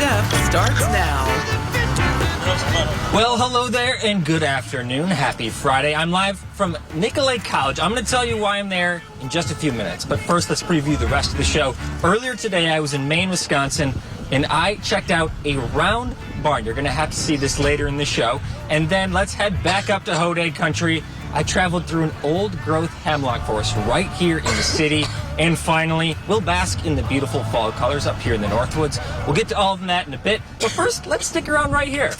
Jeff starts now. Well, hello there and good afternoon. Happy Friday. I'm live from Nicolet College. I'm going to tell you why I'm there in just a few minutes. But first, let's preview the rest of the show. Earlier today, I was in Maine, Wisconsin, and I checked out a round barn. You're going to have to see this later in the show. And then let's head back up to Hodag Country. I traveled through an old-growth hemlock forest right here in the city. And finally, we'll bask in the beautiful fall colors up here in the Northwoods. We'll get to all of that in a bit. But first, let's stick around right here.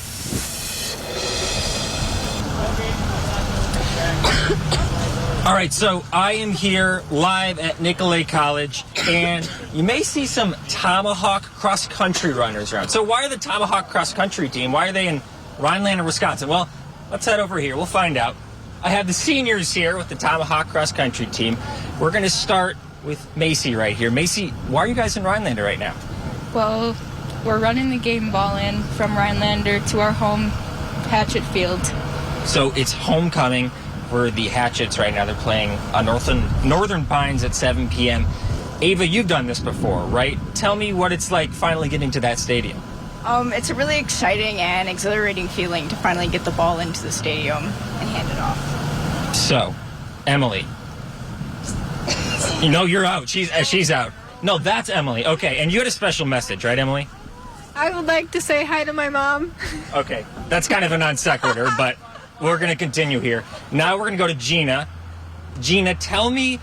All right, so I am here live at Nicolet College, and you may see some Tomahawk cross-country runners around. So why are the Tomahawk cross-country team, why are they in Rhinelander, Wisconsin? Well, let's head over here. We'll find out. I have the seniors here with the Tomahawk cross-country team. We're going to start with Macy right here. Macy, why are you guys in Rhinelander right now? Well, we're running the game ball in from Rhinelander to our home Hatchet Field. So it's homecoming for the Hatchets right now. They're playing Northern Pines at 7 p.m. Ava, you've done this before, right? Tell me what it's like finally getting to that stadium. It's a really exciting and exhilarating feeling to finally get the ball into the stadium and hand it off. So, Emily. No, you're out. She's out. No, that's Emily. Okay, and you had a special message, right, Emily? I would like to say hi to my mom. Okay, that's kind of a non sequitur, but we're going to continue here. Now we're going to go to Gina. Gina, tell me,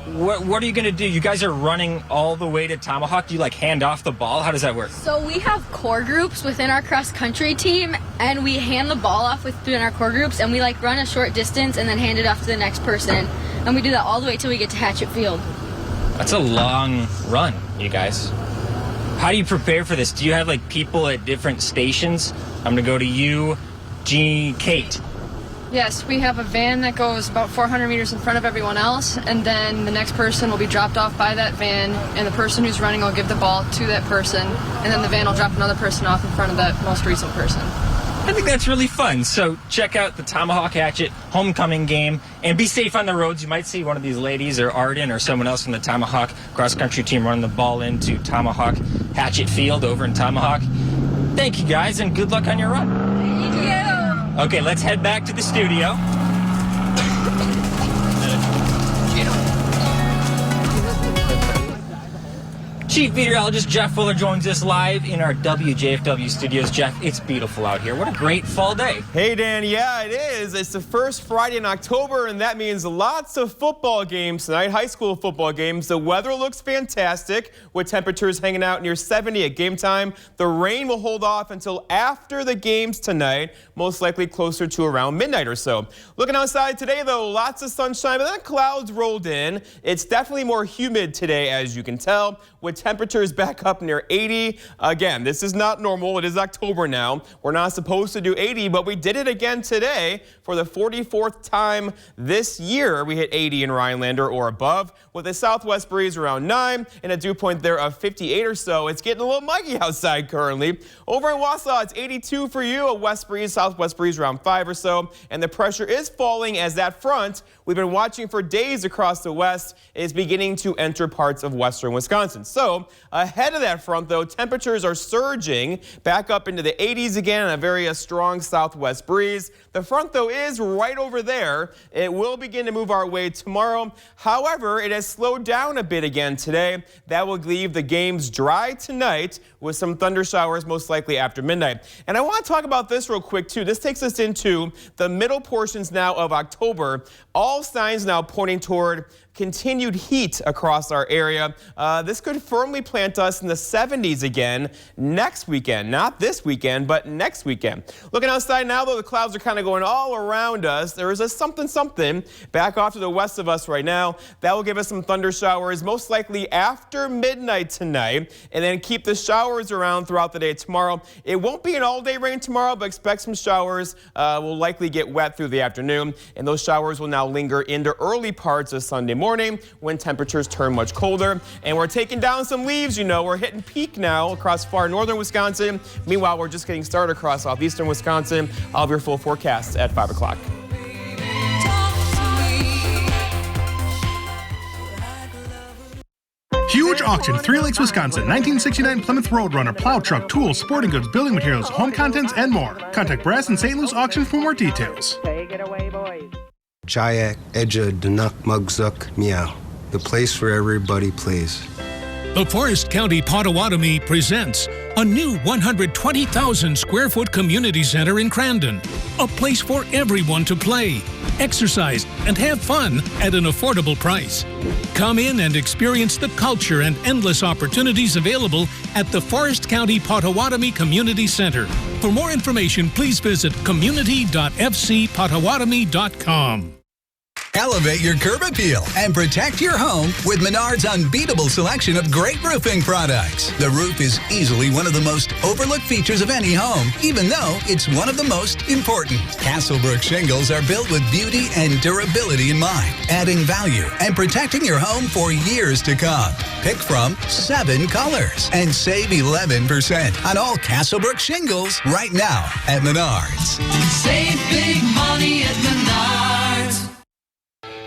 what are you going to do? You guys are running all the way to Tomahawk. Do you, like, hand off the ball? How does that work? So we have core groups within our cross-country team, and we hand the ball off within our core groups, and we, like, run a short distance and then hand it off to the next person. And we do that all the way till we get to Hatchet Field. That's a long run, you guys. How do you prepare for this? Do you have, like, people at different stations? I'm going to go to you, Jeannie, Kate. Yes, we have a van that goes about 400 meters in front of everyone else, and then the next person will be dropped off by that van, and the person who's running will give the ball to that person, and then the van will drop another person off in front of that most recent person. I think that's really fun. So check out the Tomahawk Hatchet homecoming game and be safe on the roads. You might see one of these ladies or Arden or someone else from the Tomahawk cross-country team running the ball into Tomahawk Hatchet Field over in Tomahawk. Thank you, guys, and good luck on your run. Thank you. Okay, let's head back to the studio. Chief Meteorologist Jeff Fuller joins us live in our WJFW studios. Jeff, it's beautiful out here. What a great fall day. Hey, Dan. Yeah, it is. It's the first Friday in October, and that means lots of football games tonight, high school football games. The weather looks fantastic with temperatures hanging out near 70 at game time. The rain will hold off until after the games tonight, most likely closer to around midnight or so. Looking outside today, though, lots of sunshine, but then clouds rolled in. It's definitely more humid today, as you can tell, with temperatures back up near 80. Again, this is not normal. It is October now. We're not supposed to do 80, but we did it again today for the 44th time this year. We hit 80 in Rhinelander or above with a southwest breeze around 9 and a dew point there of 58 or so. It's getting a little muggy outside currently. Over in Wausau, it's 82 for you, a west breeze, southwest breeze around 5 or so, and the pressure is falling as that front we've been watching for days across the west is beginning to enter parts of western Wisconsin. So ahead of that front, though, temperatures are surging back up into the 80s again and a very strong southwest breeze. The front, though, is right over there. It will begin to move our way tomorrow. However, it has slowed down a bit again today. That will leave the games dry tonight with some thunder showers most likely after midnight. And I want to talk about this real quick, too. This takes us into the middle portions now of October. All signs now pointing toward continued heat across our area. This could firmly plant us in the 70s again next weekend. Not this weekend, but next weekend. Looking outside now, though, the clouds are kind of going all around us. There is a something back off to the west of us right now. That will give us some thunder showers, most likely after midnight tonight, and then keep the showers around throughout the day tomorrow. It won't be an all-day rain tomorrow, but expect some showers. Will likely get wet through the afternoon, and those showers will now linger into early parts of Sunday morning when temperatures turn much colder. And we're taking down some leaves, you know. We're hitting peak now across far northern Wisconsin. Meanwhile, we're just getting started across southeastern Wisconsin. I'll have your full forecast at 5 o'clock. Huge Auction, 3 Lakes, Wisconsin. 1969 Plymouth Roadrunner, plow truck, tools, sporting goods, building materials, home contents, and more. Contact Brass and St. Louis Auction for more details. Take it away, boys. Jayak, Edja, Danuk, Mugzuk, Meow. The place where everybody plays. The Forest County Potawatomi presents a new 120,000 square foot community center in Crandon. A place for everyone to play, exercise, and have fun at an affordable price. Come in and experience the culture and endless opportunities available at the Forest County Potawatomi Community Center. For more information, please visit community.fcpotawatomi.com. Elevate your curb appeal and protect your home with Menard's unbeatable selection of great roofing products. The roof is easily one of the most overlooked features of any home, even though it's one of the most important. Castlebrook shingles are built with beauty and durability in mind, adding value and protecting your home for years to come. Pick from 7 colors and save 11% on all Castlebrook shingles right now at Menard's. Save big money at Menard's.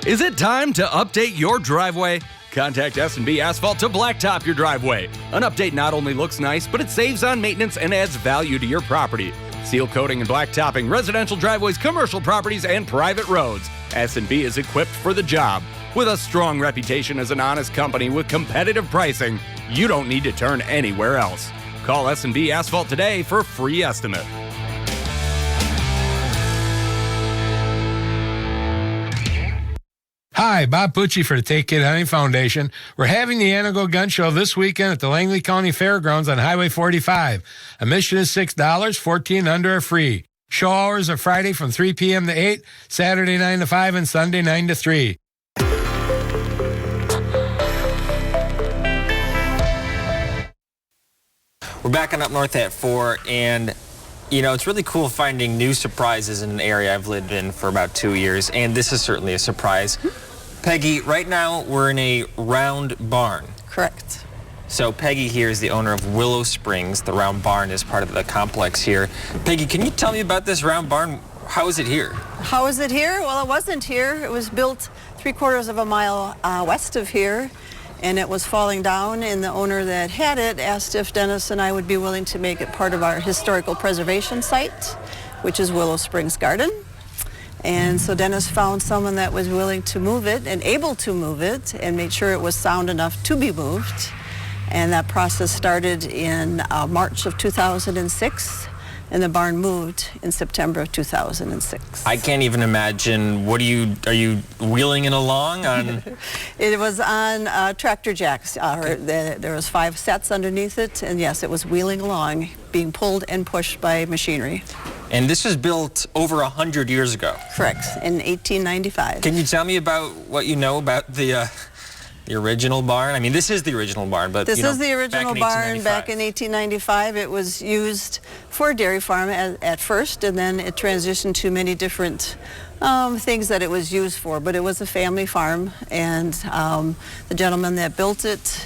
Is it time to update your driveway? Contact S&B Asphalt to blacktop your driveway. An update not only looks nice, but it saves on maintenance and adds value to your property. Seal coating and blacktopping residential driveways, commercial properties, and private roads. S&B is equipped for the job. With a strong reputation as an honest company with competitive pricing, you don't need to turn anywhere else. Call S&B Asphalt today for a free estimate. Hi, Bob Pucci for the Take Kid Hunting Foundation. We're having the Anago Gun Show this weekend at the Langley County Fairgrounds on Highway 45. Admission is $6, 14 under are free. Show hours are Friday from 3 p.m. to 8, Saturday 9 to 5, and Sunday 9 to 3. We're back on Up North at 4, and you know, it's really cool finding new surprises in an area I've lived in for about 2 years, and this is certainly a surprise. Peggy, right now we're in a round barn. Correct. So Peggy here is the owner of Willow Springs. The round barn is part of the complex here. Peggy, can you tell me about this round barn? How is it here? How is it here? Well, it wasn't here. It was built 3/4 of a mile west of here, and it was falling down, and the owner that had it asked if Dennis and I would be willing to make it part of our historical preservation site, which is Willow Springs Garden. And so Dennis found someone that was willing to move it and able to move it and made sure it was sound enough to be moved. And that process started in March of 2006. And the barn moved in September of 2006. I can't even imagine. Are you wheeling it along on? It was on tractor jacks. There was 5 sets underneath it, and yes, it was wheeling along, being pulled and pushed by machinery. And this was built over 100 years ago. Correct, in 1895. Can you tell me about what you know about the original barn? I mean, this is the original barn, but this is the original barn. Back in 1895, it was used for a dairy farm at first, and then it transitioned to many different things that it was used for. But it was a family farm, and the gentleman that built it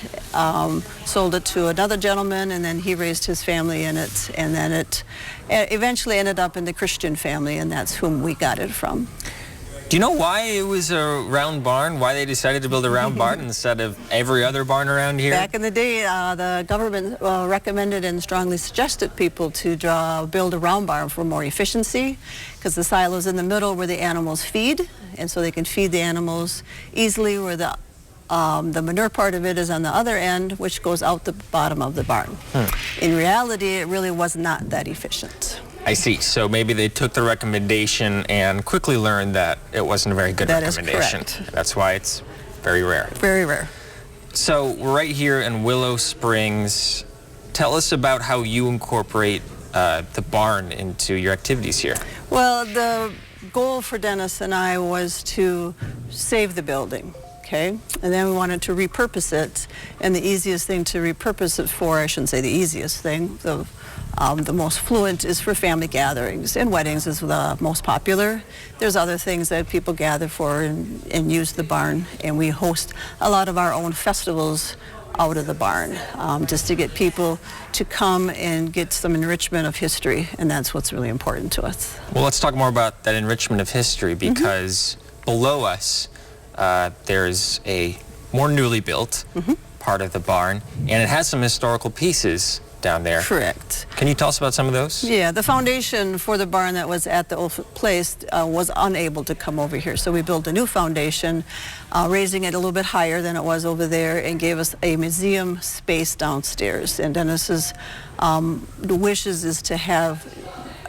sold it to another gentleman, and then he raised his family in it, and then it eventually ended up in the Christian family, and that's whom we got it from. Do you know why it was a round barn? Why they decided to build a round barn instead of every other barn around here? Back in the day, the government recommended and strongly suggested people to build a round barn for more efficiency, because the silos in the middle where the animals feed, and so they can feed the animals easily, where the manure part of it is on the other end, which goes out the bottom of the barn. In reality, it really was not that efficient. I see. So maybe they took the recommendation and quickly learned that it wasn't a very good recommendation. Is correct. That's why it's very rare. Very rare. So we're right here in Willow Springs. Tell us about how you incorporate the barn into your activities here. Well, the goal for Dennis and I was to save the building. Okay, and then we wanted to repurpose it, and the easiest thing to repurpose it for, I shouldn't say the easiest thing, the most fluent is for family gatherings, and weddings is the most popular. There's other things that people gather for and use the barn, and we host a lot of our own festivals out of the barn, just to get people to come and get some enrichment of history, and that's what's really important to us. Well, let's talk more about that enrichment of history, because below us, there's a more newly built part of the barn, and it has some historical pieces down there. Correct. Can you tell us about some of those? Yeah, the foundation for the barn that was at the old place was unable to come over here, so we built a new foundation, raising it a little bit higher than it was over there, and gave us a museum space downstairs. And Dennis's wishes is to have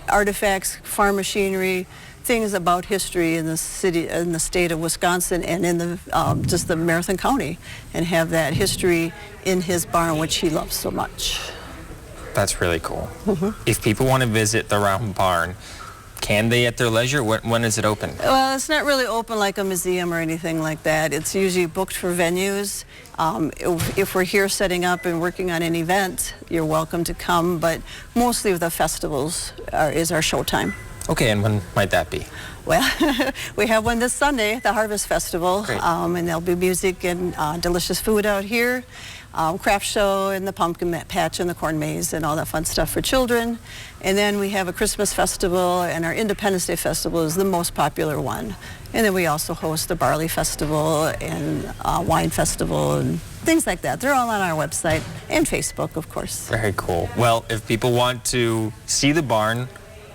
artifacts, farm machinery, things about history in the city, in the state of Wisconsin, and in the just the Marathon County, and have that history in his barn, which he loves so much. That's really cool. If people want to visit the Round Barn, can they at their leisure? When is it open? Well, it's not really open like a museum or anything like that. It's usually booked for venues. If we're here setting up and working on an event, you're welcome to come, but mostly the festivals is our showtime. Okay, and when might that be? Well, we have one this Sunday, the Harvest Festival, and there'll be music and delicious food out here. Craft show and the pumpkin patch and the corn maze and all that fun stuff for children. And then we have a Christmas festival, and our Independence Day festival is the most popular one. And then we also host the Barley Festival and Wine Festival and things like that. They're all on our website and Facebook, of course. Very cool. Well, if people want to see the barn,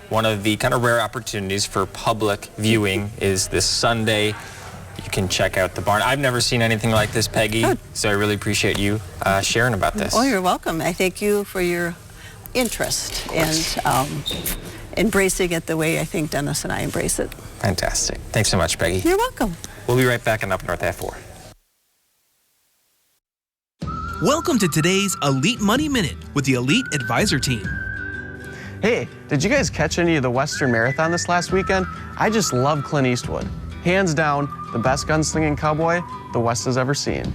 one of the kind of rare opportunities for public viewing is this Sunday. You can check out the barn. I've never seen anything like this, Peggy, Good. so I really appreciate you sharing about this. Oh, you're welcome. I thank you for your interest and embracing it the way I think Dennis and I embrace it. Fantastic. Thanks so much, Peggy. You're welcome. We'll be right back on Up North at 4. Welcome to today's Elite Money Minute with the Elite Advisor Team. Hey, did you guys catch any of the Western Marathon this last weekend? I just love Clint Eastwood. Hands down, the best gunslinging cowboy the West has ever seen.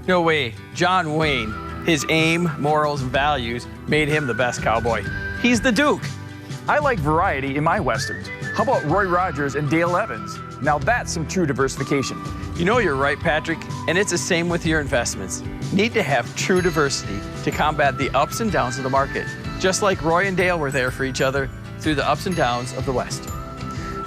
No way. John Wayne, his aim, morals, and values made him the best cowboy. He's the Duke. I like variety in my Westerns. How about Roy Rogers and Dale Evans? Now that's some true diversification. You know you're right, Patrick, and it's the same with your investments. Need to have true diversity to combat the ups and downs of the market, just like Roy and Dale were there for each other through the ups and downs of the West.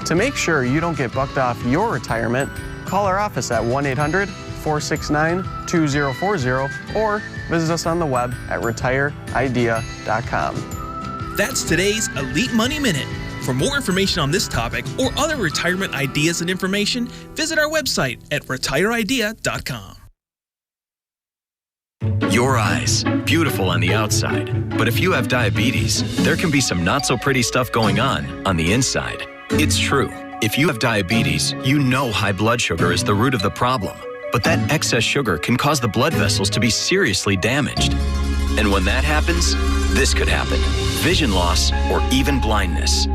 To make sure you don't get bucked off your retirement, call our office at 1-800-469-2040 or visit us on the web at retireidea.com. That's today's Elite Money Minute. For more information on this topic or other retirement ideas and information, visit our website at retireidea.com. Your eyes, beautiful on the outside. But if you have diabetes, there can be some not so pretty stuff going on the inside. It's true. If you have diabetes, you know high blood sugar is the root of the problem. But that excess sugar can cause the blood vessels to be seriously damaged. And when that happens, this could happen: vision loss or even blindness.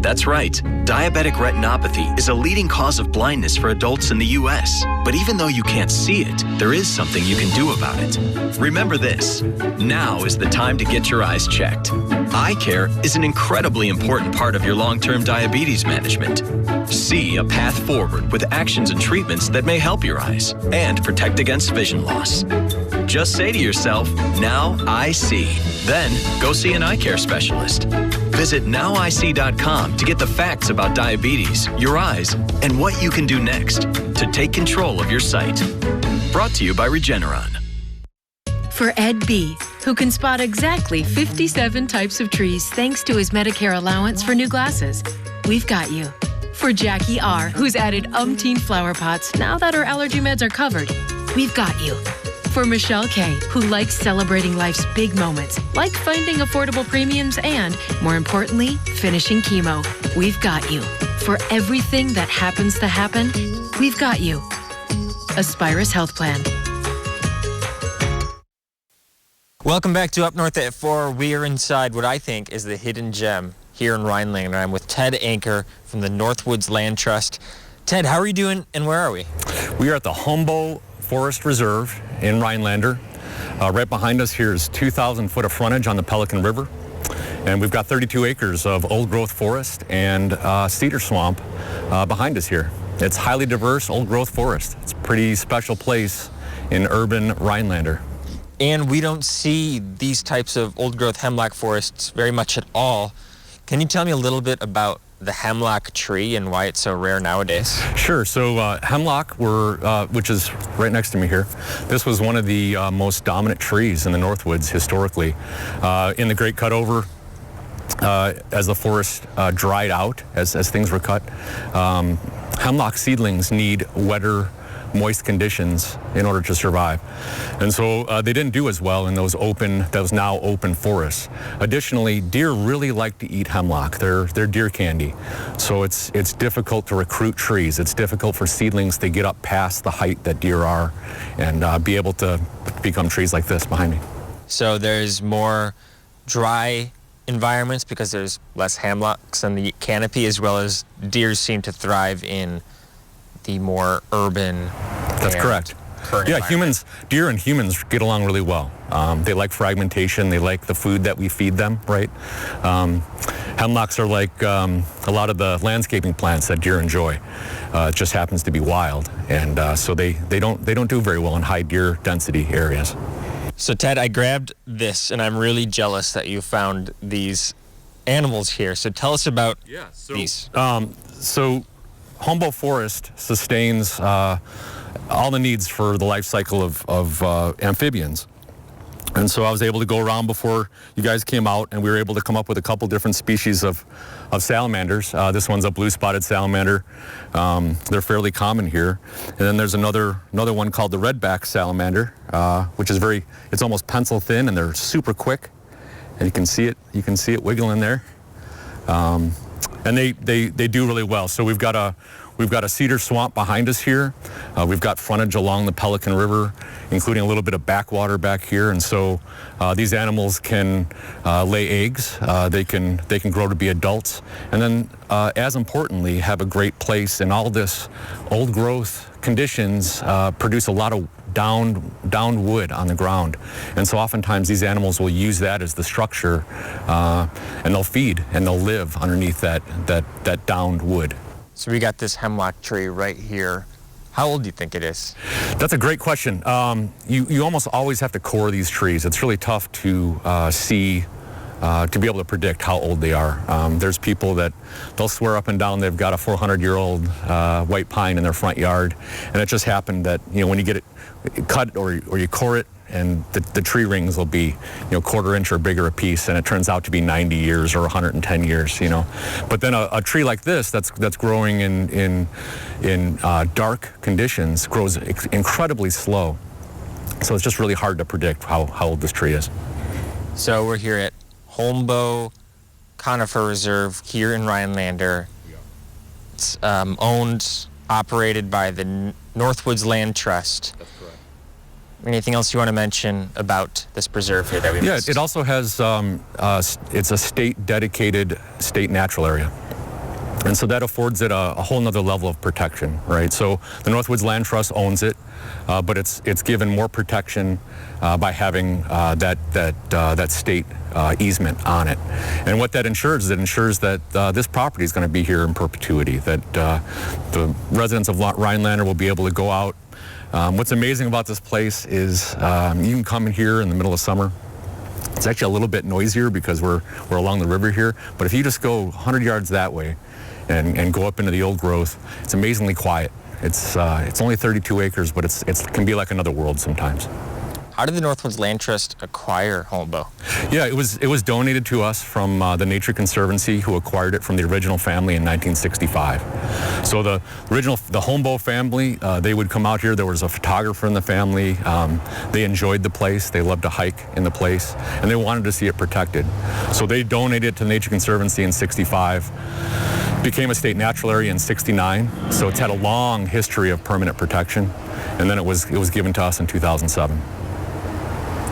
That's right. Diabetic retinopathy is a leading cause of blindness for adults in the U.S. But even though you can't see it, there is something you can do about it. Remember this: now is the time to get your eyes checked. Eye care is an incredibly important part of your long-term diabetes management. See a path forward with actions and treatments that may help your eyes and protect against vision loss. Just say to yourself, "Now I see." Then go see an eye care specialist. Visit nowic.com to get the facts about diabetes, your eyes, and what you can do next to take control of your sight. Brought to you by Regeneron. For Ed B., who can spot exactly 57 types of trees thanks to his Medicare allowance for new glasses, we've got you. For Jackie R., who's added umpteen flower pots now that her allergy meds are covered, we've got you. For Michelle K., who likes celebrating life's big moments, like finding affordable premiums and, more importantly, finishing chemo, we've got you. For everything that happens to happen, we've got you. ASPIRUS Health Plan. Welcome back to Up North at 4. We are inside what I think is the hidden gem here in Rhinelander. I'm with Ted Anker from the Northwoods Land Trust. Ted, how are you doing and where are we? We are at the Humboldt Forest Reserve in Rhinelander. Right behind us here is 2,000 foot of frontage on the Pelican River. And we've got 32 acres of old growth forest and cedar swamp behind us here. It's highly diverse old growth forest. It's a pretty special place in urban Rhinelander. And we don't see these types of old growth hemlock forests very much at all. Can you tell me a little bit about the hemlock tree and why it's so rare nowadays? Sure. So hemlock, which is right next to me here, this was one of the most dominant trees in the Northwoods historically. In the Great Cutover, as the forest dried out, as things were cut, hemlock seedlings need wetter, moist conditions in order to survive. And so they didn't do as well in those now open forests. Additionally, deer really like to eat hemlock. They're deer candy. So it's difficult to recruit trees. It's difficult for seedlings to get up past the height that deer are and be able to become trees like this behind me. So there's more dry environments because there's less hemlocks in the canopy, as well as deer seem to thrive in the more urban. That's correct. Yeah, deer and humans get along really well. They like fragmentation. They like the food that we feed them, right? Hemlocks are like a lot of the landscaping plants that deer enjoy. It just happens to be wild, and so they don't do very well in high deer density areas. So Ted, I grabbed this, and I'm really jealous that you found these animals here. So tell us about these. So Humboldt Forest sustains all the needs for the life cycle of amphibians. And so I was able to go around before you guys came out, and we were able to come up with a couple different species of salamanders. This one's a blue-spotted salamander. They're fairly common here. And then there's another one called the redback salamander, which is it's almost pencil thin, and they're super quick. And you can see it wiggling there. And they do really well. So we've got a cedar swamp behind us here. We've got frontage along the Pelican River, including a little bit of backwater back here. And so these animals can lay eggs. They can grow to be adults. And then, as importantly, have a great place in all this old growth conditions, produce a lot of downed wood on the ground. And so oftentimes these animals will use that as the structure, and they'll feed and they'll live underneath that downed wood. So we got this hemlock tree right here. How old do you think it is? That's a great question. You almost always have to core these trees. It's really tough to see, to be able to predict how old they are. There's people that they'll swear up and down they've got a 400-year-old white pine in their front yard, and it just happened that when you get it cut or you core it, and the tree rings will be quarter inch or bigger a piece, and it turns out to be 90 years or 110 years. But then a tree like this that's growing in dark conditions grows incredibly slow. So it's just really hard to predict how old this tree is. So we're here at Holmboe Conifer Reserve here in Rhinelander. It's owned, operated by the Northwoods Land Trust. That's correct. Anything else you want to mention about this preserve here that we missed? Yeah, it also has, it's a state-dedicated state natural area. And so that affords it a whole nother level of protection, right? So the Northwoods Land Trust owns it, but it's given more protection by having that state easement on it. And what that ensures is it ensures that this property is going to be here in perpetuity, that the residents of Rhinelander will be able to go out. What's amazing about this place is you can come in here in the middle of summer. It's actually a little bit noisier because we're along the river here, but if you just go 100 yards that way and go up into the old growth, it's amazingly quiet. It's only 32 acres, but it can be like another world sometimes. How did the Northwoods Land Trust acquire Holmboe? Yeah, it was donated to us from the Nature Conservancy, who acquired it from the original family in 1965. So the Holmboe family, they would come out here. There was a photographer in the family. They enjoyed the place. They loved to hike in the place, and they wanted to see it protected. So they donated it to the Nature Conservancy in '65. Became a state natural area in '69. So it's had a long history of permanent protection, and then it was given to us in 2007.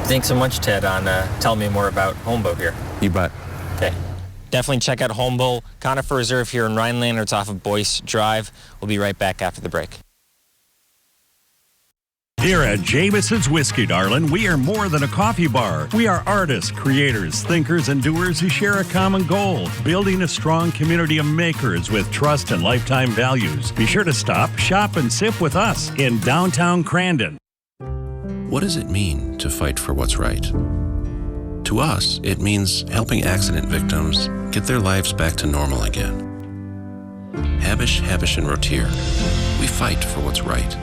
Thanks so much, Ted, on telling me more about Holmboe here. You bet. Okay. Definitely check out Holmboe Conifer Reserve here in Rhinelander. It's off of Boyce Drive. We'll be right back after the break. Here at Jameson's Whiskey, darling, we are more than a coffee bar. We are artists, creators, thinkers, and doers who share a common goal, building a strong community of makers with trust and lifetime values. Be sure to stop, shop, and sip with us in downtown Crandon. What does it mean to fight for what's right? To us, it means helping accident victims get their lives back to normal again. Habish, Habish, and Rotier. We fight for what's right.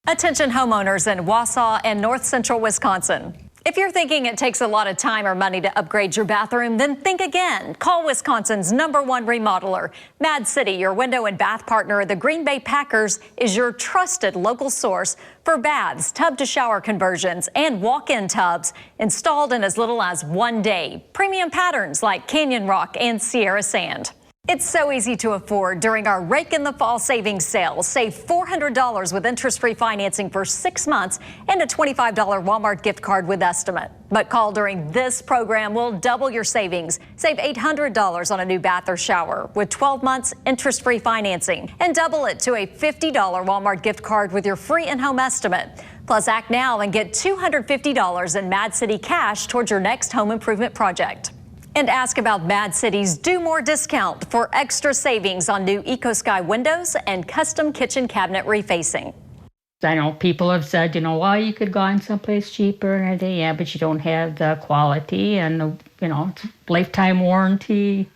Attention homeowners in Wausau and north central Wisconsin. If you're thinking it takes a lot of time or money to upgrade your bathroom, then think again. Call Wisconsin's #1 remodeler. Mad City, your window and bath partner of the Green Bay Packers, is your trusted local source for baths, tub-to-shower conversions, and walk-in tubs installed in as little as 1 day. Premium patterns like Canyon Rock and Sierra Sand. It's so easy to afford during our Rake in the Fall savings sale. Save $400 with interest-free financing for 6 months and a $25 Walmart gift card with estimate. But call during this program, we'll double your savings. Save $800 on a new bath or shower with 12 months interest-free financing and double it to a $50 Walmart gift card with your free in-home estimate. Plus, act now and get $250 in Mad City cash towards your next home improvement project. And ask about Mad City's Do More discount for extra savings on new EcoSky windows and custom kitchen cabinet refacing. I know people have said, well, you could go on someplace cheaper and everything. Yeah, but you don't have the quality and, it's lifetime warranty.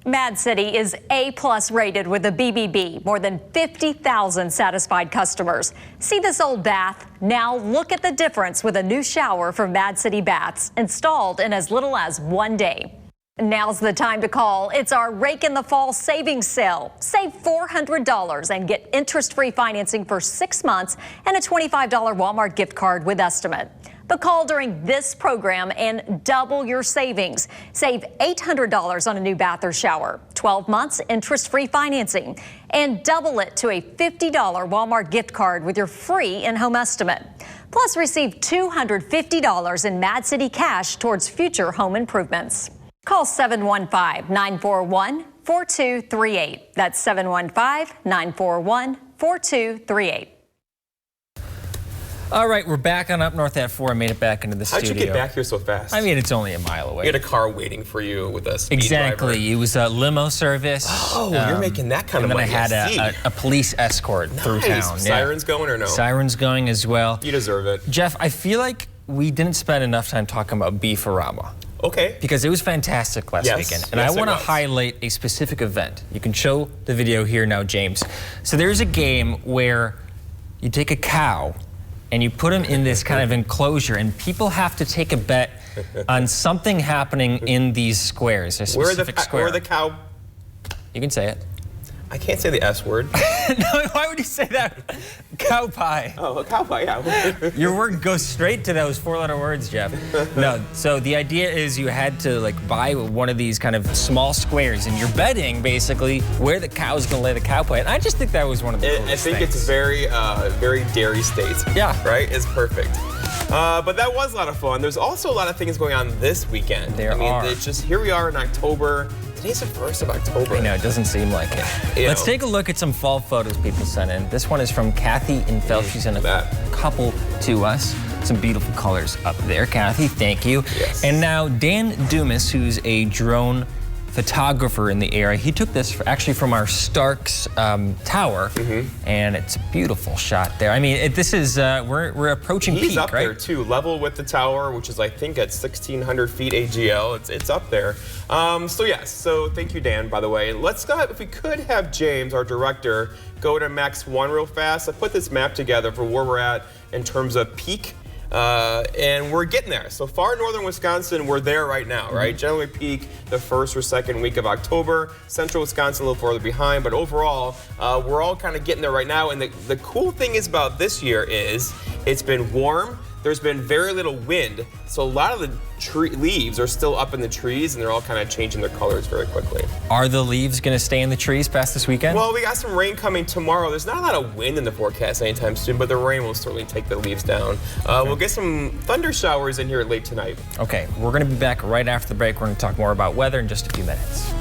Mad City is A+ rated with a BBB. More than 50,000 satisfied customers. See this old bath? Now look at the difference with a new shower from Mad City Baths, installed in as little as 1 day. Now's the time to call. It's our Rake in the Fall savings sale. Save $400 and get interest-free financing for 6 months and a $25 Walmart gift card with estimate. But call during this program and double your savings. Save $800 on a new bath or shower, 12 months interest-free financing, and double it to a $50 Walmart gift card with your free in-home estimate. Plus, receive $250 in Mad City cash towards future home improvements. Call 715-941-4238. That's 715-941-4238. All right, we're back on Up North at 4. I made it back into the studio. How'd you get back here so fast? I mean, it's only a mile away. We had a car waiting for you with a speed Exactly. driver. It was a limo service. Oh, you're making that kind of money. And then I had a police escort through town. Sirens going or no? Sirens going as well. You deserve it. Jeff, I feel like we didn't spend enough time talking about Beefarama. Okay. Because it was fantastic last weekend. And I want to highlight a specific event. You can show the video here now, James. So there's a game where you take a cow and you put them in this kind of enclosure, and people have to take a bet on something happening in these squares, a specific square. Where the cow... You can say it. I can't say the S word. No, why would you say that? Cow pie. Oh, a cow pie, yeah. Your word goes straight to those 4-letter words, Jeff. No, so the idea is you had to buy one of these kind of small squares, and you're betting basically where the cow's gonna lay the cow pie. And I just think that was one of the coolest I think things. it's very dairy state. Yeah. Right? It's perfect. But that was a lot of fun. There's also a lot of things going on this weekend. There are. It's just, here we are in October. Today's the 1st of October. I know, it doesn't seem like it. Let's take a look at some fall photos people sent in. This one is from Kathy in Phelps. She sent a couple to us. Some beautiful colors up there, Kathy. Thank you. Yes. And now Dan Dumas, who's a drone photographer in the area, he took this actually from our Starks Tower, and it's a beautiful shot there. I mean, this is we're approaching He's peak, up right? there too, level with the tower, which is I think at 1,600 feet AGL. It's up there. So yes, so thank you, Dan. By the way, let's go. If we could have James, our director, go to Max 1 real fast. I put this map together for where we're at in terms of peak. And we're getting there. So far northern Wisconsin, we're there right now, right? Generally peak the 1st or 2nd week of October. Central Wisconsin a little further behind, but overall, we're all kind of getting there right now. And the cool thing is about this year is it's been warm. There's been very little wind, so a lot of the leaves are still up in the trees, and they're all kind of changing their colors very quickly. Are the leaves going to stay in the trees past this weekend? Well, we got some rain coming tomorrow. There's not a lot of wind in the forecast anytime soon, but the rain will certainly take the leaves down. We'll get some thunder showers in here late tonight. Okay, we're going to be back right after the break. We're going to talk more about weather in just a few minutes.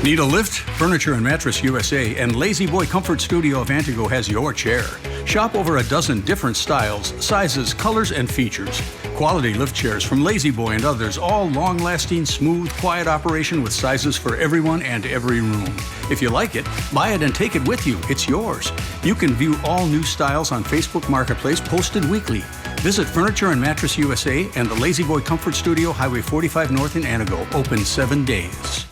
Need a lift? Furniture and Mattress USA and Lazy Boy Comfort Studio of Antigo has your chair. Shop over a dozen different styles, sizes, colors, and features. Quality lift chairs from Lazy Boy and others, all long-lasting, smooth, quiet operation with sizes for everyone and every room. If you like it, buy it and take it with you. It's yours. You can view all new styles on Facebook Marketplace, posted weekly. Visit Furniture and Mattress USA and the Lazy Boy Comfort Studio, Highway 45 North in Anago, open 7 days.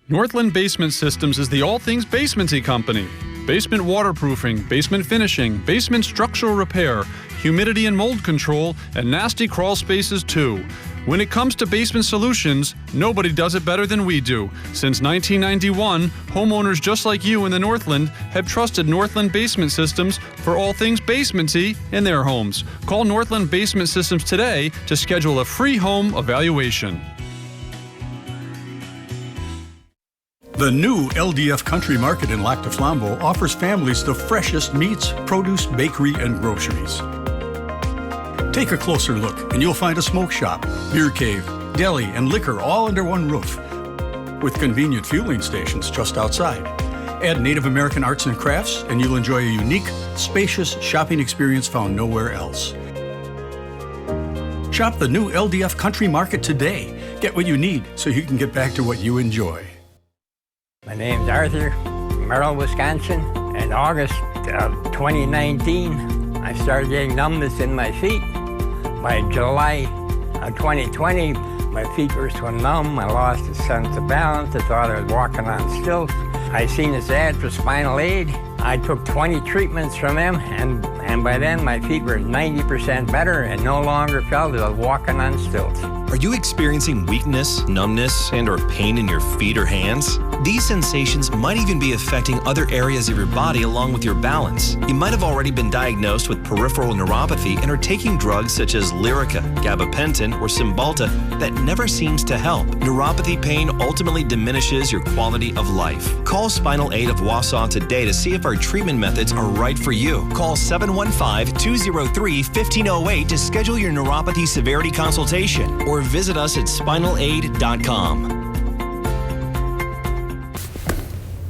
Northland Basement Systems is the all things basementy company. Basement waterproofing, basement finishing, basement structural repair, humidity and mold control, and nasty crawl spaces too. When it comes to basement solutions, nobody does it better than we do. Since 1991, homeowners just like you in the Northland have trusted Northland Basement Systems for all things basementy in their homes. Call Northland Basement Systems today to schedule a free home evaluation. The new LDF Country Market in Lac du Flambeau offers families the freshest meats, produce, bakery, and groceries. Take a closer look and you'll find a smoke shop, beer cave, deli, and liquor all under one roof, with convenient fueling stations just outside. Add Native American arts and crafts and you'll enjoy a unique, spacious shopping experience found nowhere else. Shop the new LDF Country Market today. Get what you need so you can get back to what you enjoy. My name's Arthur, Merrill, Wisconsin. In August of 2019, I started getting numbness in my feet. By July of 2020, my feet were so numb, I lost a sense of balance. I thought I was walking on stilts. I seen this ad for spinal aid. I took 20 treatments from them, and by then my feet were 90% better and no longer felt as I was walking on stilts. Are you experiencing weakness, numbness, and/or pain in your feet or hands? These sensations might even be affecting other areas of your body along with your balance. You might have already been diagnosed with peripheral neuropathy and are taking drugs such as LYRICA, GABAPENTIN, or CYMBALTA that never seems to help. Neuropathy pain ultimately diminishes your quality of life. Call Spinal Aid of Wausau today to see if our treatment methods are right for you. Call 715-203-1508 to schedule your neuropathy severity consultation or visit us at spinalaid.com.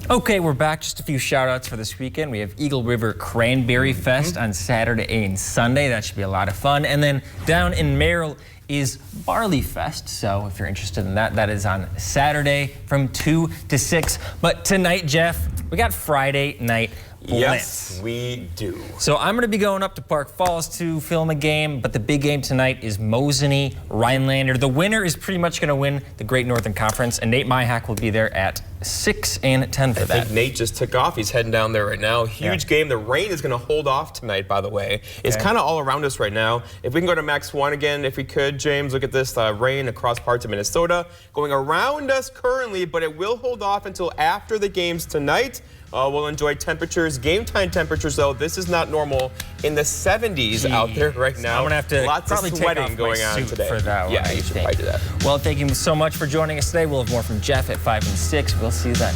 Okay, we're back. Just a few shout outs for this weekend. We have Eagle River Cranberry Fest on Saturday and Sunday. That should be a lot of fun. And then down in Merrill is Barley Fest. So if you're interested in that, that is on Saturday from 2 to 6. But tonight, Jeff, we got Friday Night Blitz. Yes, we do. So I'm going to be going up to Park Falls to film a game, but the big game tonight is Mosinee Rhinelander. The winner is pretty much going to win the Great Northern Conference, and Nate Myhack will be there at 6 and 10 for that. I think Nate just took off. He's heading down there right now. Huge game. The rain is going to hold off tonight, by the way. It's kind of all around us right now. If we can go to Max 1 again, if we could, James, look at this rain across parts of Minnesota going around us currently, but it will hold off until after the games tonight. We'll enjoy temperatures, game time temperatures, though. This is not normal. In the 70s out there right now. I'm going to have to lots probably of take sweating off going my on suit today. for that one. Yeah, you should probably do that. Well, thank you so much for joining us today. We'll have more from Jeff at 5 and 6. We'll see you then.